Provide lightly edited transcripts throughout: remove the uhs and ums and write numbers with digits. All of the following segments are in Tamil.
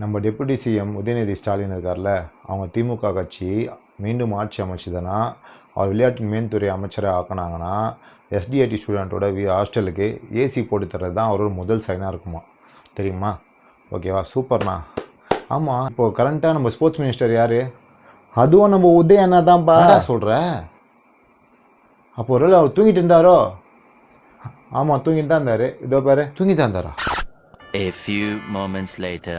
நம்ம டெப்யூட்டி சிஎம் உதயநிதி ஸ்டாலின் இருக்கார்ல, அவங்க திமுக கட்சி மீண்டும் ஆட்சி அமைச்சதுன்னா, அவர் விளையாட்டின் மேன்துறை அமைச்சரை ஆக்கினாங்கன்னா, எஸ்டிஐடி ஸ்டூடெண்ட்டோட ஹாஸ்டலுக்கு ஏசி போட்டு தர்றது தான் அவரோட முதல் சைனாக இருக்குமா, தெரியுமா? ஓகேவா, சூப்பர்ண்ணா. ஆமாம், இப்போது கரண்ட்டாக நம்ம ஸ்போர்ட்ஸ் மினிஸ்டர் யார்? அதுவும் நம்ம உதய அண்ணா தான்ப்பா சொல்கிற. அப்போ ஒரு அவர் தூங்கிட்டு இருந்தாரோ? ஆமாம், தூங்கிட்டு தான் இருந்தார். இதோ பாரு, தூங்கிட்டு தான் இருந்தாரா? A few moments later.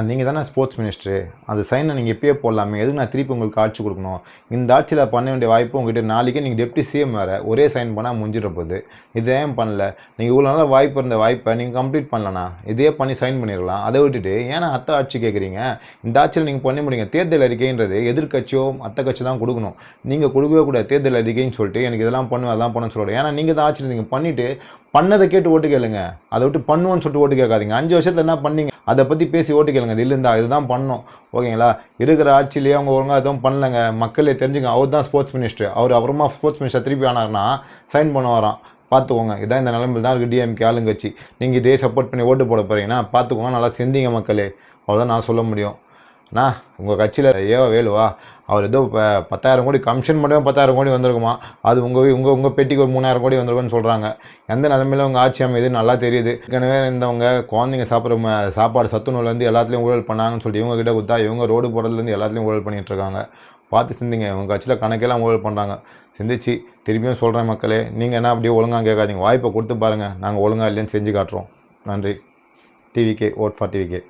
நீங்கள் தானே ஸ்போர்ட்ஸ் மினிஸ்டரு, அந்த சைனை நீங்கள் எப்பயே போடலாமே, எதுக்கு நான் திருப்பி உங்களுக்கு ஆட்சி கொடுக்கணும்? இந்த ஆட்சியில் பண்ண வேண்டிய வாய்ப்பு உங்கள்கிட்ட நாளைக்கே நீங்கள் டெப்டி சிஎம் வேறு ஒரே சைன் பண்ணால் முடிஞ்சிட போகுது. இதை ஏன் பண்ணல? நீங்கள் இவ்வளோ நாள் வாய்ப்பு இருந்த வாய்ப்பை நீங்கள் கம்ப்ளீட் பண்ணலண்ணா, இதே பண்ணி சைன் பண்ணிடலாம். அதை விட்டுட்டு ஏன்னா அத்தை ஆட்சி கேட்குறீங்க? இந்த ஆட்சியில் நீங்கள் பண்ண முடியுங்க. தேர்தல் அறிக்கைன்றது எதிர்கட்சியோ அத்தை கட்சி தான் கொடுக்கணும், நீங்கள் கொடுக்கவே கூடாது. தேர்தல் அறிக்கைன்னு சொல்லிட்டு எனக்கு இதெல்லாம் பண்ணுவேன் அதெல்லாம் பண்ணுன்னு சொல்லுவோம். ஏன்னா நீங்கள் தான் ஆட்சியில் நீங்கள் பண்ணிவிட்டு பண்ணதை கேட்டு ஓட்டு கேளுங்க, அதை விட்டு பண்ணுவோன்னு சொல்லிட்டு ஓட்டு கேட்காதீங்க. 5 வருஷத்தில் என்ன பண்ணீங்க அதை பற்றி பேசி ஓட்டு கேளுங்க. இது இல்லைந்தா இதுதான் பண்ணோம், ஓகேங்களா? இருக்கிற ஆட்சியிலேயே அவங்க ஒழுங்காக எதுவும் பண்ணலைங்க, மக்களே தெரிஞ்சுங்க. அவர் தான் ஸ்போர்ட்ஸ் மினிஸ்டர். அவர் அப்புறமா ஸ்போர்ட்ஸ் மினிஸ்டர் திருப்பி ஆனார்னா சைன் பண்ண வரான், பார்த்துக்கோங்க. இதான் இந்த நிலைமையில் தான் இருக்குது டிஎம்கே ஆளுங்கட்சி. நீங்கள் இதே சப்போர்ட் பண்ணி ஓட்டு போட போகிறீங்கன்னா பார்த்துக்கோங்க, நல்லா செஞ்சீங்க மக்களே, அவ்வளோதான் நான் சொல்ல முடியும். அண்ணா, உங்கள் கட்சியில் வேலுவா, அவர் ஏதோ இப்போ 10,000 கோடி கமிஷன் மட்டும் 10,000 கோடி வந்திருக்குமா, அது உங்கள் பெட்டிக்கு ஒரு 3,000 கோடி வந்திருக்குன்னு சொல்கிறாங்க. எந்த நிலைமையில் உங்கள் ஆட்சி அமைது நல்லா தெரியுது. ஏற்கனவே இருந்தவங்க குழந்தைங்க சாப்பிட்ற சாப்பாடு சத்துணவுலேருந்து எல்லாத்துலேயும் ஊழல் பண்ணாங்கன்னு சொல்லிட்டு இவங்க கிட்ட கொடுத்தா இவங்க ரோடு போடுறதுலேருந்து எல்லாத்துலேயும் ஊழல் பண்ணிகிட்டு இருக்காங்க. பார்த்து சிந்திங்க. உங்கள் கட்சியில் கணக்கெல்லாம் ஊழல் பண்ணுறாங்க. சிந்திச்சு திருப்பியும் சொல்கிறேன் மக்களே, நீங்கள் என்ன அப்படியே ஒழுங்காக கேட்காதீங்க, வாய்ப்பை கொடுத்து பாருங்கள், நாங்கள் ஒழுங்காக இல்லைன்னு செஞ்சு காட்டுறோம். நன்றி. TVK, vote for TVK.